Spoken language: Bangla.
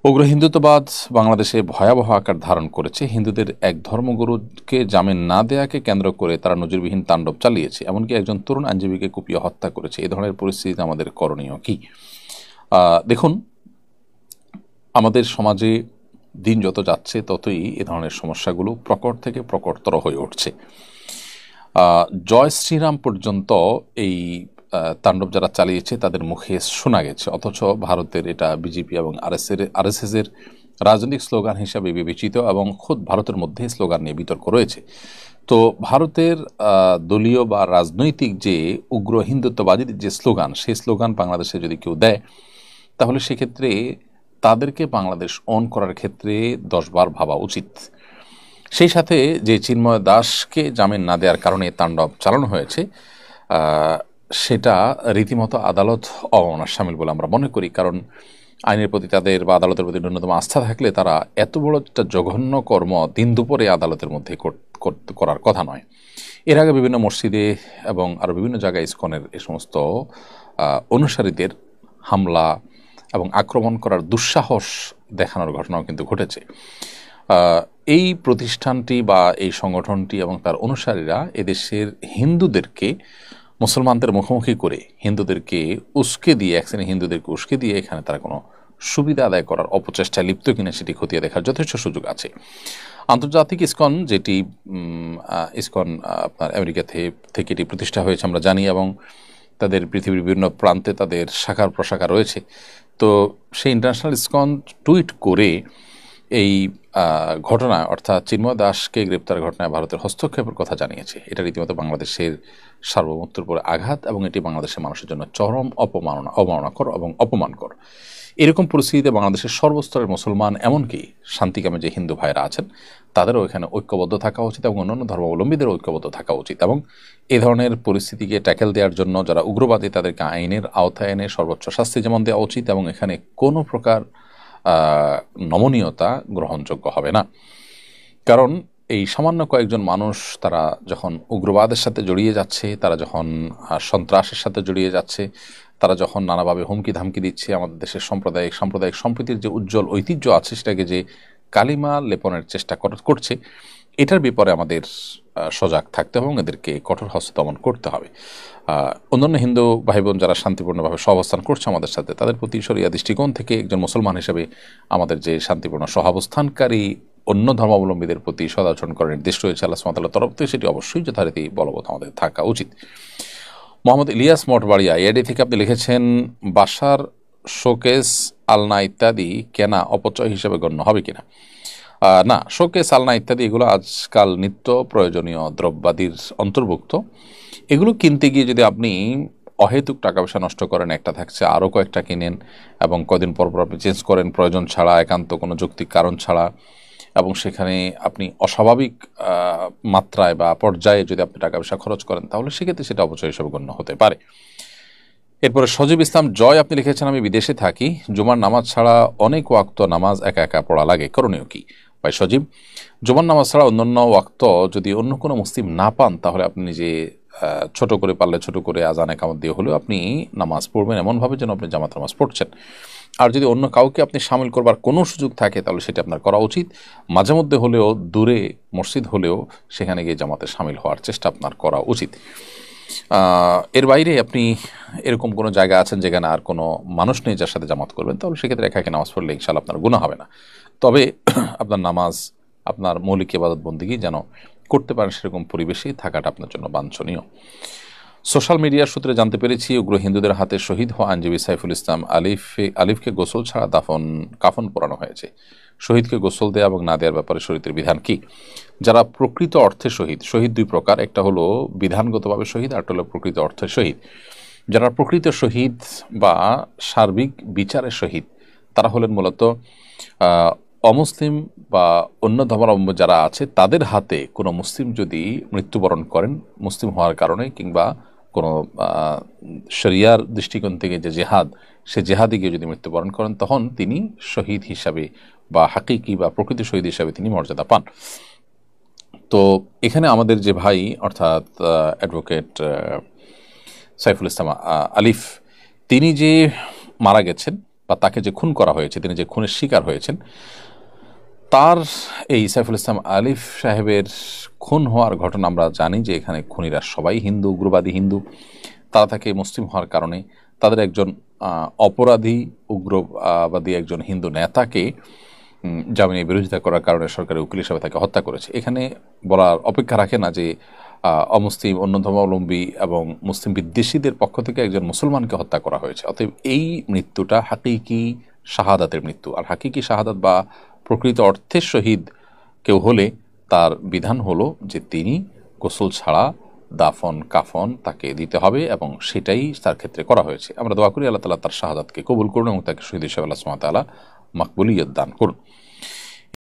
উগ্র হিন্দুত্ববাদ বাংলাদেশে ভয়াবহ আকার ধারণ করেছে। হিন্দুদের এক ধর্মগুরুকে জামিন না দেয়াকে কেন্দ্র করে তারা নজিরবিহীন তাণ্ডব চালিয়েছে, এমনকি একজন তরুণ আইনজীবীকে কুপিয়ে হত্যা করেছে। এই ধরনের পরিস্থিতিতে আমাদের করণীয় কি? দেখুন, আমাদের সমাজে দিন যত যাচ্ছে ততই এ ধরনের সমস্যাগুলো প্রকট থেকে প্রকটতর হয়ে উঠছে। জয় শ্রীরাম পর্যন্ত এই তাণ্ডব যারা চালিয়েছে তাদের মুখে শোনা গেছে, অথচ ভারতের এটা বিজেপি এবং আরএসএস এর রাজনৈতিক স্লোগান হিসাবে বিবেচিত এবং খুদ ভারতের মধ্যে স্লোগান নিয়ে বিতর্ক রয়েছে। তো ভারতের দলীয় বা রাজনৈতিক যে উগ্র হিন্দুত্ববাদীদের যে স্লোগান, সেই স্লোগান বাংলাদেশে যদি কেউ দেয় তাহলে সেক্ষেত্রে তাদেরকে বাংলাদেশ অন করার ক্ষেত্রে 10 বার ভাবা উচিত। সেই সাথে যে চিন্ময় দাসকে জামিন না দেওয়ার কারণে তাণ্ডব চালানো হয়েছে, সেটা রীতিমতো আদালত অবমাননার শামিল বলে আমরা মনে করি। কারণ আইনের প্রতি তাদের বা আদালতের প্রতি ন্যূনতম আস্থা থাকলে তারা এত বড় একটা জঘন্য কর্ম দিন দুপুরে আদালতের মধ্যে করার কথা নয়। এর আগে বিভিন্ন মসজিদে এবং আরও বিভিন্ন জায়গায় ইসকনের এই সমস্ত অনুসারীদের হামলা এবং আক্রমণ করার দুঃসাহস দেখানোর ঘটনাও কিন্তু ঘটেছে। এই প্রতিষ্ঠানটি বা এই সংগঠনটি এবং তার অনুসারীরা এদেশের হিন্দুদেরকে মুসলমানদের মুখোমুখি করে হিন্দুদেরকে উস্কে দিয়ে, এক শ্রেণী হিন্দুদেরকে উস্কে দিয়ে এখানে তারা কোনো সুবিধা আদায় করার অপচেষ্টায় লিপ্ত কিনা সেটি খতিয়ে দেখার যথেষ্ট সুযোগ আছে। আন্তর্জাতিক ইসকন, যেটি ইসকন আপনার আমেরিকা থেকে এটি প্রতিষ্ঠা হয়েছে আমরা জানি, এবং তাদের পৃথিবীর বিভিন্ন প্রান্তে তাদের শাখার প্রশাখা রয়েছে। তো সেই ইন্টারন্যাশনাল ইসকন টুইট করে এই ঘটনা, অর্থাৎ চিন্ময় দাসকে গ্রেপ্তার ঘটনায় ভারতের হস্তক্ষেপের কথা জানিয়েছে। এটা রীতিমতো বাংলাদেশের সার্বভৌমত্বের উপরে আঘাত এবং এটি বাংলাদেশের মানুষের জন্য চরম অবমাননাকর এবং অপমানকর। এরকম পরিস্থিতিতে বাংলাদেশের সর্বস্তরের মুসলমান, এমনকি শান্তিকামী যে হিন্দু ভাইরা আছেন, তাদেরও এখানে ঐক্যবদ্ধ থাকা উচিত এবং অন্যান্য ধর্মাবলম্বীদেরও ঐক্যবদ্ধ থাকা উচিত। এবং এ ধরনের পরিস্থিতিকে ট্যাকেল দেওয়ার জন্য যারা উগ্রবাদী তাদেরকে আইনের আওতায় এনে সর্বোচ্চ শাস্তি যেমন দেওয়া উচিত, এবং এখানে কোনো প্রকার নমনীয়তা গ্রহণযোগ্য হবে না। কারণ এই সামান্য কয়েকজন মানুষ তারা যখন উগ্রবাদের সাথে জড়িয়ে যাচ্ছে, তারা যখন সন্ত্রাসের সাথে জড়িয়ে যাচ্ছে, তারা যখন নানাভাবে হুমকি ধামকি দিচ্ছে আমাদের দেশের সাম্প্রদায়িক সম্প্রীতির যে উজ্জ্বল ঐতিহ্য আছে সেটাকে যে কালিমা লেপনের চেষ্টা করছে, এটার ব্যাপারে আমাদের সজাগ থাকতে হবে এবং এদেরকে কঠোর হস্তে দমন করতে হবে। অন্যান্য হিন্দু ভাই বোন যারা শান্তিপূর্ণভাবে সহাবস্থান করছে আমাদের সাথে, তাদের প্রতি শরিয়া দৃষ্টিকোণ থেকে একজন মুসলমান হিসেবে আমাদের যে শান্তিপূর্ণ সহাবস্থানকারী অন্য ধর্মাবলম্বীদের প্রতি সদাচরণ করার নির্দেশ রয়েছে আল্লাহ সুবহানাহু ওয়া তাআলার তরফ থেকে, সেটি অবশ্যই যথারীতি বলবৎ আমাদের থাকা উচিত। মোহাম্মদ ইলিয়াস মঠবাড়িয়া এডি থেকে আপনি লিখেছেন, বাসার শোকেস আলনা ইত্যাদি কেনা অপচয় হিসেবে গণ্য হবে কিনা? না, শোকেস আলনা ইত্যাদি এগুলো আজকাল নিত্য প্রয়োজনীয় দ্রব্যাদির অন্তর্ভুক্ত। এগুলো কিনতে গিয়ে যদি আপনি অহেতুক টাকা পয়সা নষ্ট করেন, একটা থাকছে আরও কয়েকটা কিনেন এবং কদিন পর পর আপনি চেঞ্জ করেন প্রয়োজন ছাড়া, একান্ত কোনো যৌক্তিক কারণ ছাড়া, এবং সেখানে আপনি অস্বাভাবিক মাত্রায় বা পর্যায়ে যদি আপনি টাকা পয়সা খরচ করেন, তাহলে সেক্ষেত্রে সেটা অপচয় হিসেবে গণ্য হতে পারে। এরপরে সজীব ইসলাম জয় আপনি লিখেছেন, আমি বিদেশে থাকি, জুমার নামাজ ছাড়া অনেক ওয়াক্ত নামাজ একা একা পড়া লাগে, করণীয় কি? ভাই সজীব, জুমার নামাজ ছাড়া অন্যান্য ওয়াক্ত যদি অন্য কোনো মুসলিম না পান, তাহলে আপনি নিজে ছোট করে পারলে ছোট করে আজান একামত দিয়ে হলেও আপনি নামাজ পড়বেন, এমনভাবে যেন আপনি জামাত নামাজ পড়ছেন। আর যদি অন্য কাউকে আপনি সামিল করবার কোনো সুযোগ থাকে তাহলে সেটা আপনার করা উচিত। মাঝে মধ্যে হলেও দূরে মসজিদ হলেও সেখানে গিয়ে জামাতে সামিল হওয়ার চেষ্টা আপনার করা উচিত। এর বাইরে আপনি এরকম কোনো জায়গা আছেন যেখানে আর কোনো মানুষ নেই যার সাথে জামাত করবেন, তাহলে সেক্ষেত্রে একাকে নামাজ পড়লে ইনশাআল্লাহ আপনার গুনাহ হবে না। তবে আপনার নামাজ, আপনার মৌলিক ইবাদত বন্দেগী যেন করতে পারেন সেরকম পরিবেশেই থাকাটা আপনার জন্য বাঞ্ছনীয়। সোশ্যাল মিডিয়ার সূত্রে জানতে পেরেছি, উগ্র হিন্দুদের হাতে শহীদ হওয়া আইনজীবী সাইফুল ইসলাম আলিফকে গোসল ছাড়া কাফন পরানো হয়েছে। শহীদকে গোসল দেয়া এবং না দেওয়ার ব্যাপারে শরীয়তের বিধান কি? যারা প্রকৃত অর্থে শহীদ দুই প্রকার, একটা হলো বিধানগতভাবে শহীদ, আর একটা হলো প্রকৃত অর্থে শহীদ। যারা প্রকৃত শহীদ বা সার্বিক বিচারের শহীদ, তারা হলেন মূলত অমুসলিম বা অন্য ধর্মাবলম্বী যারা আছে তাদের হাতে কোনো মুসলিম যদি মৃত্যুবরণ করেন মুসলিম হওয়ার কারণে, কিংবা কোনো শরিয়ার দৃষ্টিকোণ থেকে যে জেহাদ, সে জেহাদে গিয়ে যদি মৃত্যুবরণ করেন, তখন তিনি শহীদ হিসাবে বা হাকিকি বা প্রকৃত শহীদ হিসাবে তিনি মর্যাদা পান। তো এখানে আমাদের যে ভাই, অর্থাৎ অ্যাডভোকেট সাইফুল ইসলাম আলিফ, তিনি যে মারা গেছেন, বা তাকে যে খুন করা হয়েছে, তিনি যে খুনের শিকার হয়েছেন, তার এই সাইফুল ইসলাম আলিফ সাহেবের খুন হওয়ার ঘটনা আমরা জানি যে এখানে খুনিরা সবাই হিন্দু, উগ্রবাদী হিন্দু। তারা তাকে মুসলিম হওয়ার কারণে তাদের একজন অপরাধী উগ্রবাদী একজন হিন্দু নেতাকে জামিনের বিরোধিতা করার কারণে সরকারি উকিল হিসাবে তাকে হত্যা করেছে। এখানে বলার অপেক্ষা রাখে না যে অমুসলিম, অন্য ধর্মাবলম্বী এবং মুসলিম বিদ্বেষীদের পক্ষ থেকে একজন মুসলমানকে হত্যা করা হয়েছে। অতএব এই মৃত্যুটা হাকিকি শাহাদাতের মৃত্যু। আর হাকিকি শাহাদাত বা প্রকৃত অর্থে শহীদ কেউ হলে তার বিধান হলো যে তিনি গোসল ছাড়া দাফন কাফন তাকে দিতে হবে, এবং সেটাই তার ক্ষেত্রে করা হয়েছে। আমরা দোয়া করি আল্লাহ তাআলা তার শাহাদাতকে কবুল করুন এবং তাকে শহীদ হিসেবে আল্লাহ সুবহানাহু ওয়া তাআলা মাকবুলিয়ত দান করুন।